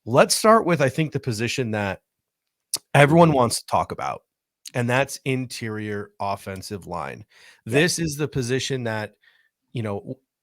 Let's start with, I think, the position that everyone wants to talk about, and that's interior offensive line. Yep. This is the position that,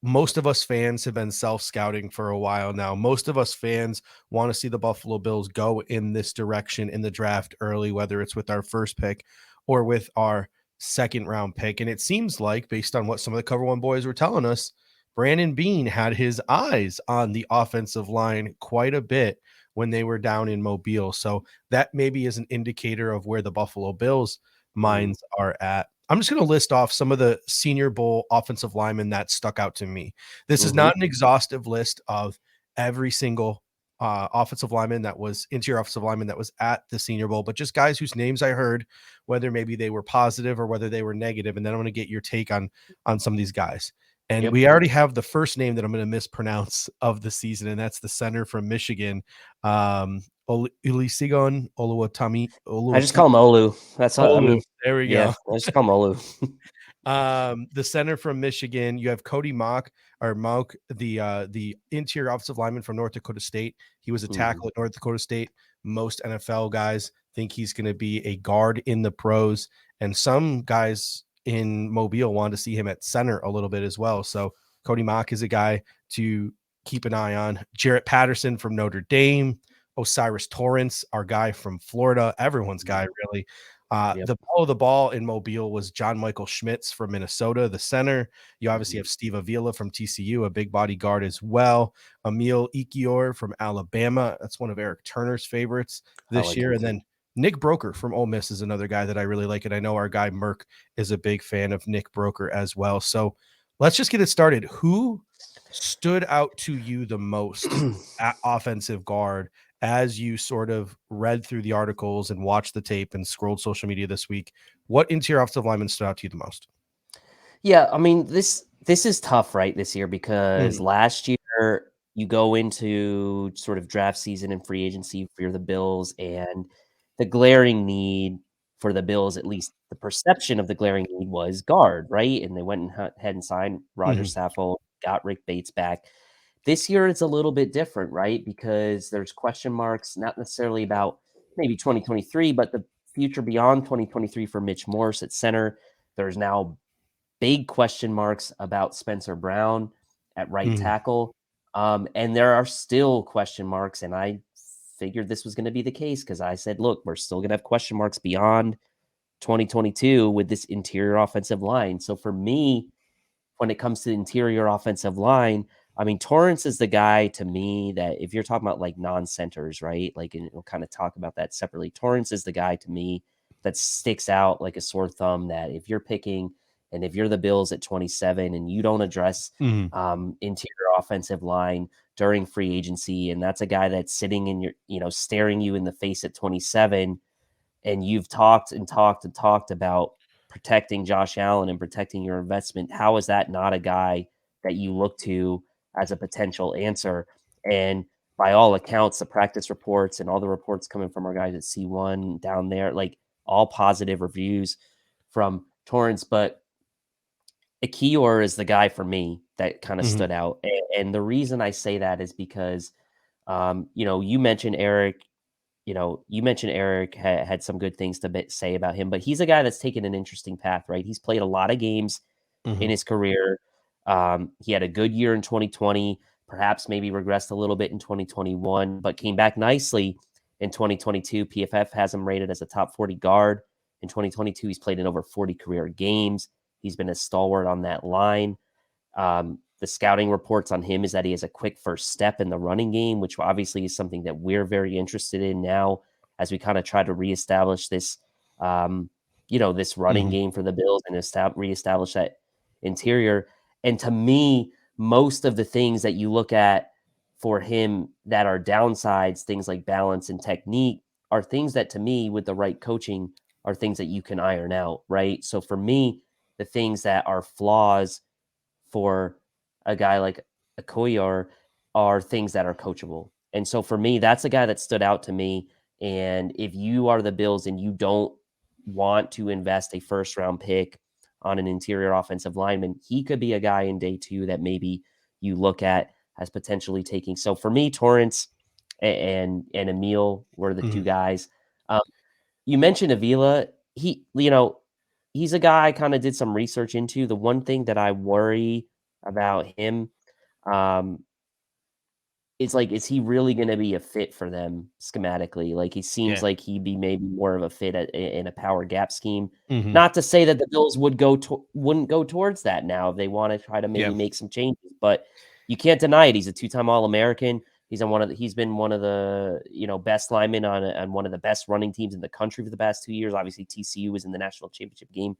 most of us fans have been self-scouting for a while now. Most of us fans want to see the Buffalo Bills go in this direction in the draft early, whether it's with our first pick or with our second round pick. And it seems like, based on what some of the Cover One boys were telling us, Brandon Beane had his eyes on the offensive line quite a bit when they were down in Mobile. So that maybe is an indicator of where the Buffalo Bills minds are at. I'm just going to list off some of the Senior Bowl offensive linemen that stuck out to me. This is not an exhaustive list of every single offensive lineman that was interior offensive lineman that was at the Senior Bowl, but just guys whose names I heard, whether maybe they were positive or whether they were negative. And then I'm going to get your take on some of these guys. And we already have the first name that I'm going to mispronounce of the season, and that's the center from Michigan, Olusegun Oluwatimi. I just call him Olu. That's all. I Olu. mean, There we yeah, go. I just call him Olu. The center from Michigan. You have Cody Mock, the interior offensive lineman from North Dakota State. He was a tackle at North Dakota State. Most NFL guys think he's going to be a guard in the pros, and some guys in Mobile wanted to see him at center a little bit as well. So Cody Mock is a guy to keep an eye on. Jarrett Patterson from Notre Dame. Osiris Torrance, our guy from Florida, everyone's guy really. The ball of the ball in Mobile was John Michael Schmitz from Minnesota, the center. You obviously have Steve Avila from TCU, a big body guard as well. Emil Ikior from Alabama. That's one of Eric Turner's favorites this year. And then Nick Broker from Ole Miss is another guy that I really like. And I know our guy Merck is a big fan of Nick Broker as well. So let's just get it started. Who stood out to you the most at offensive guard as you sort of read through the articles and watched the tape and scrolled social media this week? What interior offensive lineman stood out to you the most? Yeah, I mean, this is tough, right, this year, because last year you go into sort of draft season and free agency for the Bills, and the glaring need for the Bills, at least the perception of the glaring need, was guard, right? And they went and ahead and signed Roger Saffold, got Rick Bates back. This year it's a little bit different, right? Because there's question marks, not necessarily about maybe 2023, but the future beyond 2023 for Mitch Morse at center. There's now big question marks about Spencer Brown at right tackle. And there are still question marks. And I figured this was going to be the case because I said, look, we're still going to have question marks beyond 2022 with this interior offensive line. So for me, when it comes to the interior offensive line, I mean, Torrance is the guy to me that if you're talking about like non-centers, right? Like, and we'll kind of talk about that separately. Torrance is the guy to me that sticks out like a sore thumb, that if you're picking and if you're the Bills at 27 and you don't address interior offensive line during free agency, and that's a guy that's sitting in your, staring you in the face at 27, and you've talked and talked and talked about protecting Josh Allen and protecting your investment, how is that not a guy that you look to as a potential answer? And by all accounts, the practice reports and all the reports coming from our guys at C1 down there, like all positive reviews from Torrance. But Ikior is the guy for me that kind of stood out. And the reason I say that is because, you mentioned Eric. Had some good things to say about him, but he's a guy that's taken an interesting path, right? He's played a lot of games in his career. He had a good year in 2020, perhaps maybe regressed a little bit in 2021, but came back nicely in 2022. PFF has him rated as a top 40 guard. In 2022, he's played in over 40 career games. He's been a stalwart on that line. The scouting reports on him is that he has a quick first step in the running game, which obviously is something that we're very interested in now as we kind of try to reestablish this, this running game for the Bills and reestablish that interior. And to me, most of the things that you look at for him that are downsides, things like balance and technique, are things that to me, with the right coaching, are things that you can iron out, right? So for me, the things that are flaws for a guy like Okoye are things that are coachable. And so for me, that's a guy that stood out to me. And if you are the Bills and you don't want to invest a first round pick on an interior offensive lineman, he could be a guy in day two that maybe you look at as potentially taking. So for me, Torrance, and Emil were the two Mhm. guys. Um, you mentioned Avila. He's a guy I kind of did some research into. The one thing that I worry about him, um, it's like, is he really gonna be a fit for them schematically? Like, he seems Yeah. like he'd be maybe more of a fit in a power gap scheme. Mhm. Not to say that the Bills wouldn't go towards that now if they wanna try to Yeah. maybe make some changes, but you can't deny it. He's a two-time All-American. He's been one of the, best linemen on one of the best running teams in the country for the past 2 years. Obviously, TCU was in the national championship game.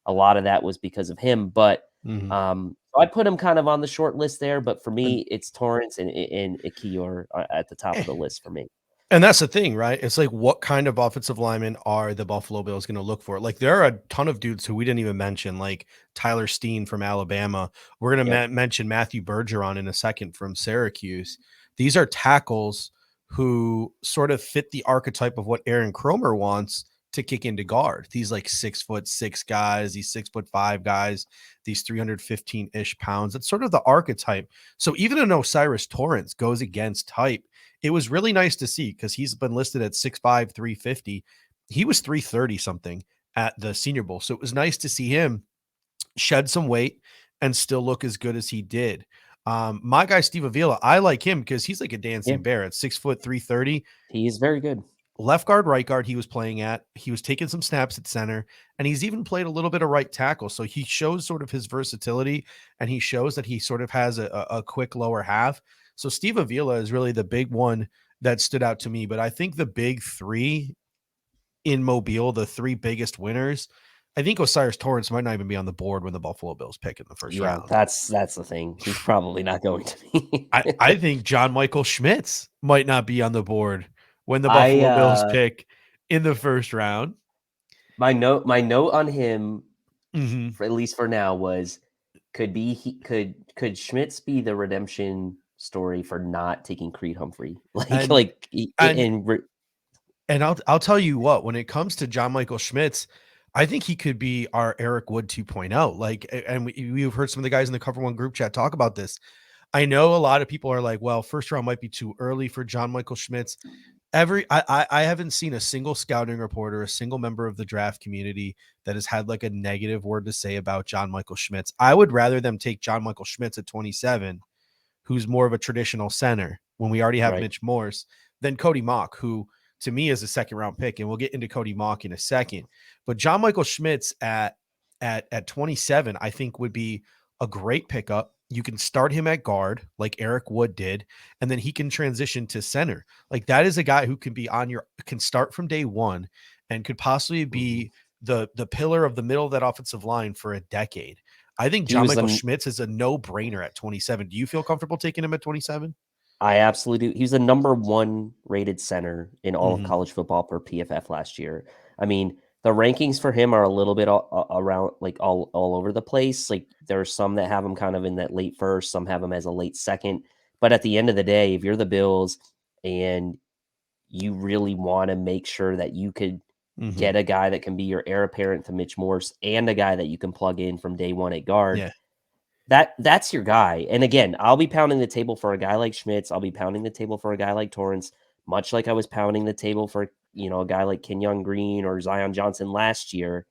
A lot of that was because of him, but Mhm. so I put him kind of on the short list there, but for And me, it's Torrance and Ikior at the top eh, of the list for me. and that's the thing, right? It's like, what kind of offensive linemen are the Buffalo Bills gonna look for? Like, there are a ton of dudes who we didn't even mention, like Tyler Steen from Alabama. We're gonna Yep. mention Matthew Bergeron in a second from Syracuse. These are tackles who sort of fit the archetype of what Aaron Cromer wants to kick into guard. These like 6'6" guys, these 6'5" guys, these 315-ish pounds. It's sort of the archetype. So even an Osiris Torrance goes against type. It was really nice to see because he's been listed at 6'5", 350. He was 330 something at the Senior Bowl. So it was nice to see him shed some weight and still look as good as he did. My guy Steve Avila, I like him because he's like a Yeah, dancing bear at 6 foot 330. he is very good. Left guard, right guard, he was playing at. He was taking some snaps at center, and he's even played a little bit of right tackle. So he shows sort of his versatility, and he shows that he sort of has a quick lower half. So Steve Avila is really the big one that stood out to me. But I think the big three in Mobile, the three biggest winners, I think Osiris Torrance might not even be on the board when the Buffalo Bills pick in the first Yeah, round. that's the thing. He's probably not going to be. I think John Michael Schmitz might not be on the board when the I Buffalo Bills pick in the first round. my note on him, Mhm. for at least for now, was could Schmitz be the redemption story for not taking Creed Humphrey? Like And like and in and I'll tell you what, when it comes to John Michael Schmitz, I think he could be our Eric Wood 2.0. Like, and we've heard some of the guys in the Cover One group chat talk about this. I know a lot of people are like, well, first round might be too early for John Michael Schmitz. I haven't seen a single scouting report or a single member of the draft community that has had like a negative word to say about John Michael Schmitz. I would rather them take John Michael Schmitz at 27, who's more of a traditional center when we already have right. Mitch Morse, than Cody Mock, who to me is a second round pick. And we'll get into Cody Mock in a second. But John Michael Schmitz at 27, I think would be a great pickup. You can start him at guard like Eric Wood did, and then he can transition to center. Like that is a guy who can start from day one and could possibly Mhm. be the pillar of the middle of that offensive line for a decade. I think He John was Michael the Schmitz is a no-brainer at 27. Do you feel comfortable taking him at 27? I absolutely do. He's the number 1 rated center in all of Mhm. college football per PFF last year. I mean, the rankings for him are a little bit around, like, all over the place. Like, there are some that have him kind of in that late first, some have him as a late second. But at the end of the day, if you're the Bills and you really want to make sure that you could Mhm. get a guy that can be your heir apparent to Mitch Morse and a guy that you can plug in from day one at guard, Yeah. that's your guy. And again, I'll be pounding the table for a guy like Schmitz. I'll be pounding the table for a guy like Torrance, much like I was pounding the table for, a guy like Kenyon Green or Zion Johnson last year.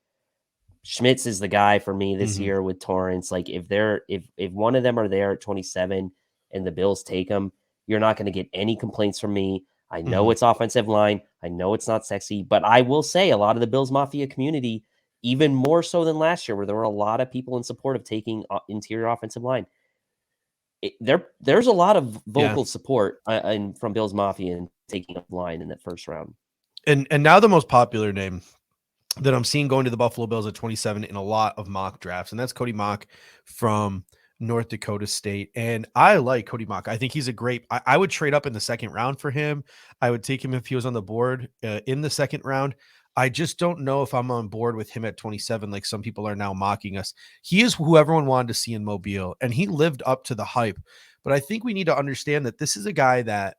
Schmitz is the guy for me this Mhm. year with Torrance. Like, if one of them are there at 27 and the Bills take them, you're not going to get any complaints from me. I know Mhm. it's offensive line. I know it's not sexy, but I will say a lot of the Bills Mafia community, even more so than last year, where there were a lot of people in support of taking interior offensive line. There's a lot of Yeah. vocal support and from Bills Mafia and taking up line in that first round. And now the most popular name that I'm seeing going to the Buffalo Bills at 27 in a lot of mock drafts, and that's Cody Mock from North Dakota State. And I like Cody Mock. I think he's a great. I would trade up in the second round for him. I would take him if he was on the board in the second round. I just don't know if I'm on board with him at 27, like some people are now mocking us. He is who everyone wanted to see in Mobile, and he lived up to the hype. But I think we need to understand that this is a guy that,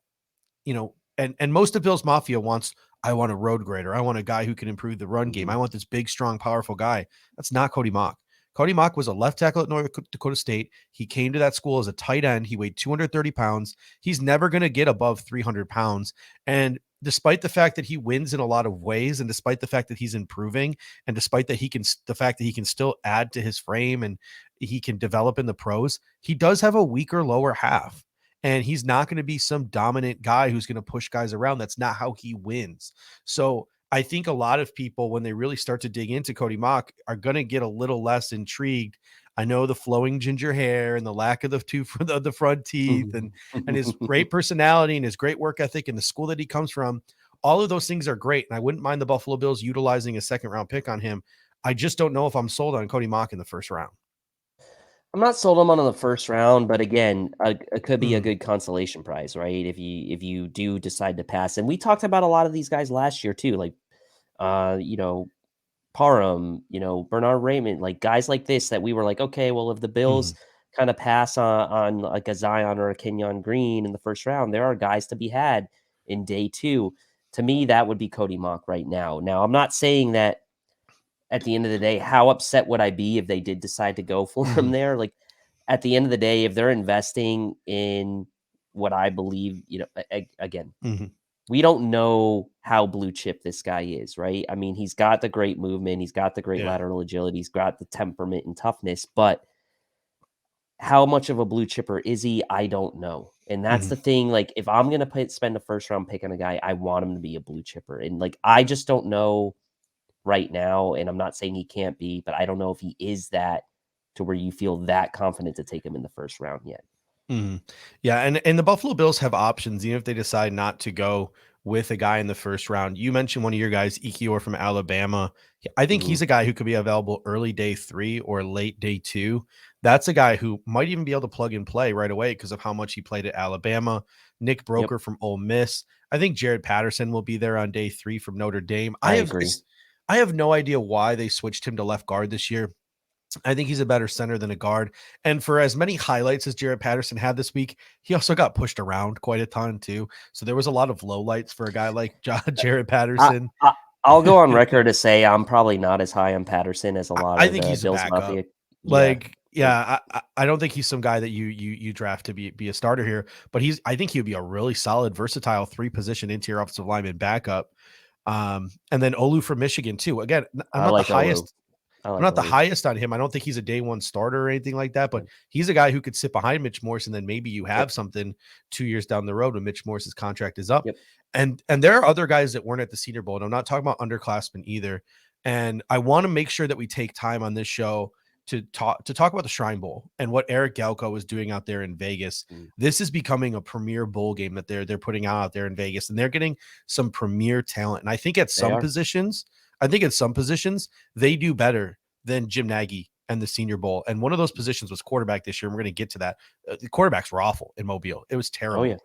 and most of Bill's Mafia wants, I want a road grader. I want a guy who can improve the run game. I Mhm. want this big, strong, powerful guy. That's not Cody Mock. Cody Mock was a left tackle at North Dakota State. He came to that school as a tight end. He weighed 230 pounds. He's never going to get above 300 pounds. And despite the fact that he wins in a lot of ways, and despite the fact that he's improving, and despite that the fact that he can still add to his frame and he can develop in the pros, he does have a weaker lower half. And he's not going to be some dominant guy who's going to push guys around. That's not how he wins. So I think a lot of people, when they really start to dig into Cody Mock, are going to get a little less intrigued. I know the flowing ginger hair and the lack of the front teeth and his great personality and his great work ethic and the school that he comes from. All of those things are great. And I wouldn't mind the Buffalo Bills utilizing a second round pick on him. I just don't know if I'm sold on Cody Mock in the first round. I'm not sold him on the first round, but again, it could be a good consolation prize, right? If you do decide to pass. And we talked about a lot of these guys last year too, like Parham, Bernard Raymond, like guys like this that we were like, okay, well, if the Bills kind of pass on like a Zion or a Kenyon Green in the first round, there are guys to be had in day 2. To me, that would be Cody Mock right now. Now, I'm not saying that at the end of the day, how upset would I be if they did decide to go for him there? Like at the end of the day, if they're investing in what I believe, again, we don't know how blue chip this guy is, right? I mean, he's got the great movement. He's got the great lateral agility. He's got the temperament and toughness, but how much of a blue chipper is he? I don't know. And that's the thing. Like, if I'm going to spend a first round pick on a guy, I want him to be a blue chipper. And like, I just don't know right now. And I'm not saying he can't be, but I don't know if he is that to where you feel that confident to take him in the first round yet. Yeah, and the Buffalo Bills have options, even if they decide not to go with a guy in the first round. You mentioned one of your guys, Ekiyor from Alabama. I think he's a guy who could be available early day 3 or late day 2. That's a guy who might even be able to plug and play right away because of how much he played at Alabama. Nick Broker from Ole Miss. I think Jared Patterson will be there on day 3 from Notre Dame. I agree. I have no idea why they switched him to left guard this year. I think he's a better center than a guard. And for as many highlights as Jared Patterson had this week, he also got pushed around quite a ton too. So there was a lot of lowlights for a guy like Jared Patterson. I'll go on record to say I'm probably not as high on Patterson as a lot I of think he's Bills a backup. I don't think he's some guy that you draft to be a starter here, but I think he would be a really solid, versatile 3-position interior offensive lineman backup. And then Olu from Michigan too. Again, I'm not the highest. I'm not the highest on him. I don't think he's a day 1 starter or anything like that, but he's a guy who could sit behind Mitch Morse, and then maybe you have something 2 years down the road when Mitch Morse's contract is up. And there are other guys that weren't at the Senior Bowl, and I'm not talking about underclassmen either. And I want to make sure that we take time on this show to talk about the Shrine Bowl and what Eric Galko is doing out there in Vegas. This is becoming a premier bowl game that they're putting out there in Vegas, and they're getting some premier talent. And I think at some positions, they do better than Jim Nagy and the Senior Bowl. And one of those positions was quarterback this year. And we're going to get to that. The quarterbacks were awful in Mobile. It was terrible.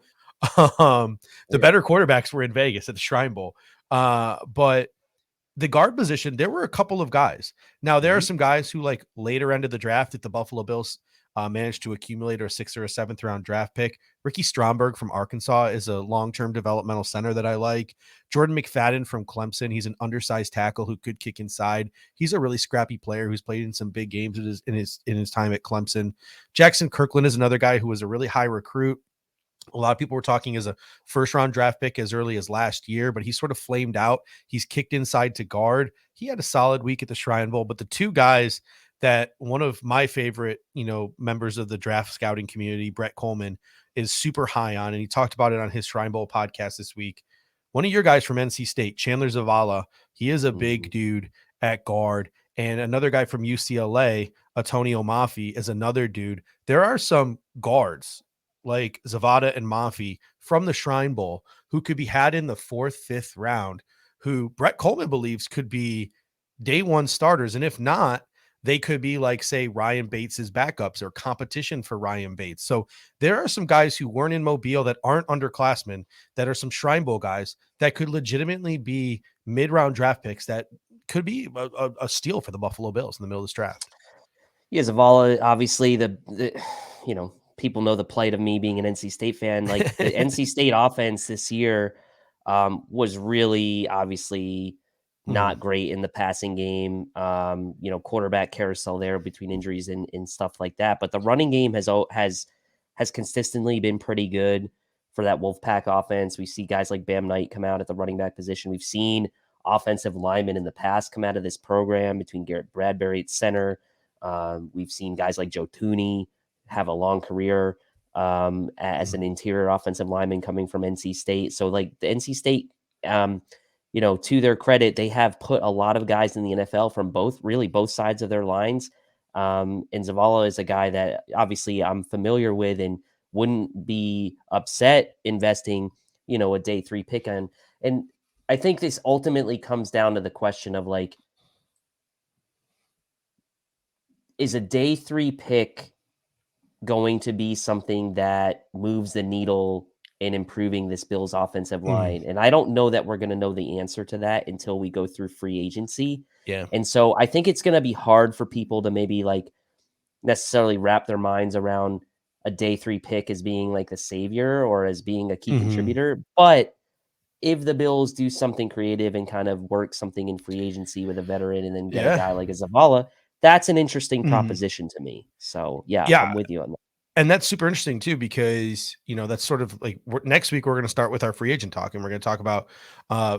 The better quarterbacks were in Vegas at the Shrine Bowl. But the guard position, there were a couple of guys. Now, there are some guys who, like, later end of the draft at the Buffalo Bills managed to accumulate a 6th or a 7th round draft pick. Ricky Stromberg from Arkansas is a long-term developmental center that I like. Jordan McFadden from Clemson. He's an undersized tackle who could kick inside. He's a really scrappy player who's played in some big games in his time at Clemson. Jackson Kirkland is another guy who was a really high recruit. A lot of people were talking as a first-round draft pick as early as last year, but he sort of flamed out. He's kicked inside to guard. He had a solid week at the Shrine Bowl, but the two guys that one of my favorite, members of the draft scouting community, Brett Coleman, is super high on, and he talked about it on his Shrine Bowl podcast this week. One of your guys from NC State, Chandler Zavala, he is a big dude at guard. And another guy from UCLA, Antonio Mafi, is another dude. There are some guards like Zavada and Mafi from the Shrine Bowl who could be had in the 4th, 5th round, who Brett Coleman believes could be day 1 starters. And if not, they could be like, say, Ryan Bates's backups or competition for Ryan Bates. So there are some guys who weren't in Mobile that aren't underclassmen, that are some Shrine Bowl guys that could legitimately be mid-round draft picks that could be a steal for the Buffalo Bills in the middle of this draft. Yeah, Zavala, obviously, people know the plight of me being an NC State fan. Like, the NC State offense this year was really, obviously, not great in the passing game. Quarterback carousel there between injuries and stuff like that. But the running game has consistently been pretty good for that Wolfpack offense. We see guys like Bam Knight come out at the running back position. We've seen offensive linemen in the past come out of this program between Garrett Bradbury at center. We've seen guys like Joe Tooney have a long career as an interior offensive lineman coming from NC State. So like the NC State, to their credit, they have put a lot of guys in the NFL from both sides of their lines. And Zavala is a guy that obviously I'm familiar with and wouldn't be upset investing, a day 3 pick on. And I think this ultimately comes down to the question of like, is a day 3 pick going to be something that moves the needle in improving this Bills offensive line? And I don't know that we're going to know the answer to that until we go through free agency. Yeah. And so I think it's going to be hard for people to maybe like necessarily wrap their minds around a day 3 pick as being like the savior or as being a key contributor. But if the Bills do something creative and kind of work something in free agency with a veteran and then get a guy like a Zavala, that's an interesting proposition to me. So yeah, I'm with you on that. And that's super interesting too, because, that's sort of like next week, we're going to start with our free agent talk, and we're going to talk about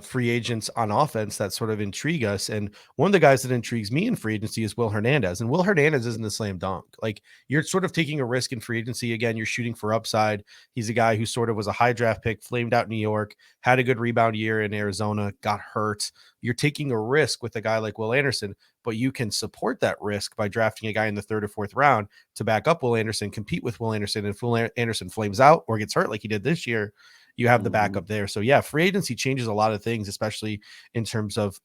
free agents on offense that sort of intrigue us. And one of the guys that intrigues me in free agency is Will Hernandez. And Will Hernandez isn't a slam dunk. Like, you're sort of taking a risk in free agency. Again, you're shooting for upside. He's a guy who sort of was a high draft pick, flamed out in New York, had a good rebound year in Arizona, got hurt. You're taking a risk with a guy like Will Anderson, but you can support that risk by drafting a guy in the 3rd or 4th round to back up Will Anderson, compete with Will Anderson. And if Will Anderson flames out or gets hurt like he did this year, you have the backup there. So yeah, free agency changes a lot of things, especially in terms of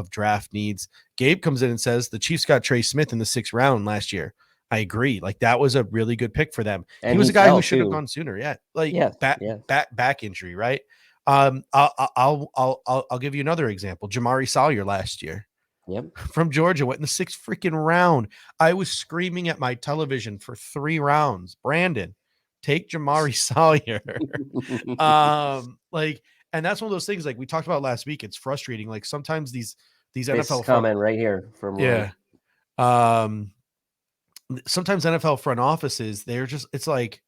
draft needs. Gabe comes in and says the Chiefs got Trey Smith in the 6th round last year. I agree. Like, that was a really good pick for them. And he was a guy who should have gone sooner. Yeah. Like back injury, right? I'll give you another example. Jamari Sawyer last year. Yep. From Georgia, went in the 6th freaking round. I was screaming at my television for 3 rounds. Brandon, take Jamari Sawyer. And that's one of those things like we talked about last week. It's frustrating. Like, sometimes these NFL comment right here from Roy. Sometimes NFL front offices, it's like,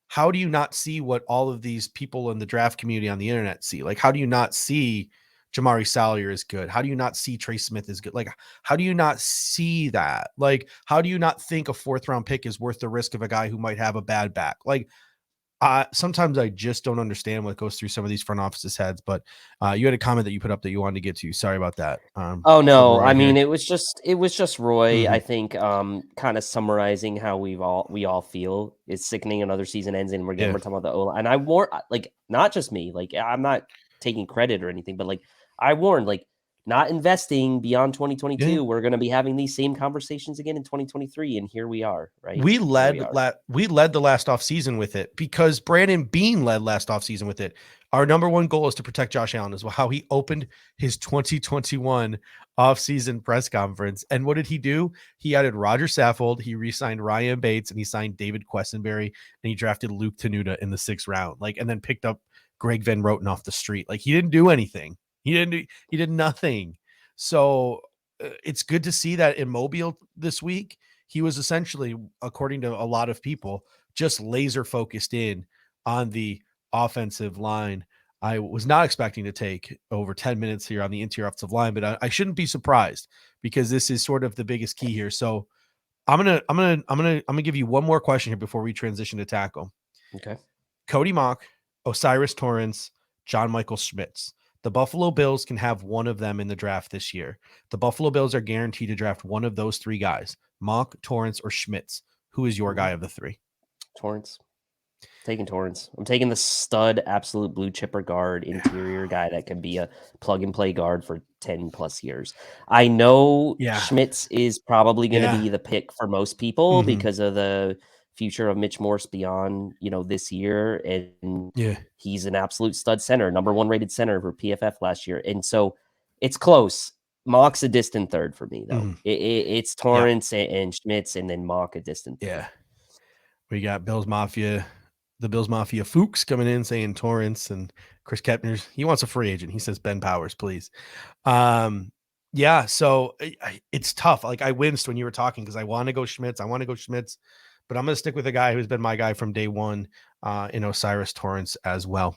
how do you not see what all of these people in the draft community on the internet see? Like, how do you not see Jamari Sawyer is good? How do you not see Trey Smith is good? Like, how do you not see that? Like, how do you not think a 4th round pick is worth the risk of a guy who might have a bad back? Like, sometimes I just don't understand what goes through some of these front offices' heads. But you had a comment that you put up that you wanted to get to. Sorry about that. Oh no, I mean, it was just Roy. I think kind of summarizing how we all feel. It's sickening. Another season ends, and we're talking about the O-line. And I warned, like, not just me. Like, I'm not taking credit or anything, but like, I warned, like, not investing beyond 2022. Yeah. We're going to be having these same conversations again in 2023, and here we are. Right? We led the last offseason with it because Brandon Beane led last offseason with it. Our number one goal is to protect Josh Allen, as well. How he opened his 2021 offseason press conference. And what did he do? He added Roger Saffold, he re-signed Ryan Bates, and he signed David Questenberry, and he drafted Luke Tenuta in the 6th round. Like, and then picked up Greg Van Roten off the street. Like, he didn't do anything. He did nothing. So it's good to see that in Mobile this week, he was essentially, according to a lot of people, just laser focused in on the offensive line. I was not expecting to take over 10 minutes here on the interior offensive line, but I shouldn't be surprised because this is sort of the biggest key here. So I'm gonna give you one more question here before we transition to tackle. Okay. Cody Mauch, Osiris Torrance, John Michael Schmitz. The Buffalo Bills can have one of them in the draft this year. The Buffalo Bills are guaranteed to draft one of those 3 guys, Mauch, Torrance, or Schmitz. Who is your guy of the 3? Torrance. Taking Torrance. I'm taking the stud, absolute blue chipper guard, interior guy that can be a plug and play guard for 10 plus years. I know Schmitz is probably going to be the pick for most people because of the future of Mitch Morse beyond, this year. And he's an absolute stud center, number 1 rated center for PFF last year. And so it's close. Mauch's a distant 3rd for me, though. It's Torrance and Schmitz, and then Mauch a distant 3rd. Yeah. We got Bills Mafia, the Bills Mafia Fuchs coming in saying Torrance, and Chris Kepner. He wants a free agent. He says Ben Powers, please. Yeah, so it's tough. Like I winced when you were talking because I want to go Schmitz. I want to go Schmitz, but I'm going to stick with a guy who's been my guy from day one in Osiris Torrance as well.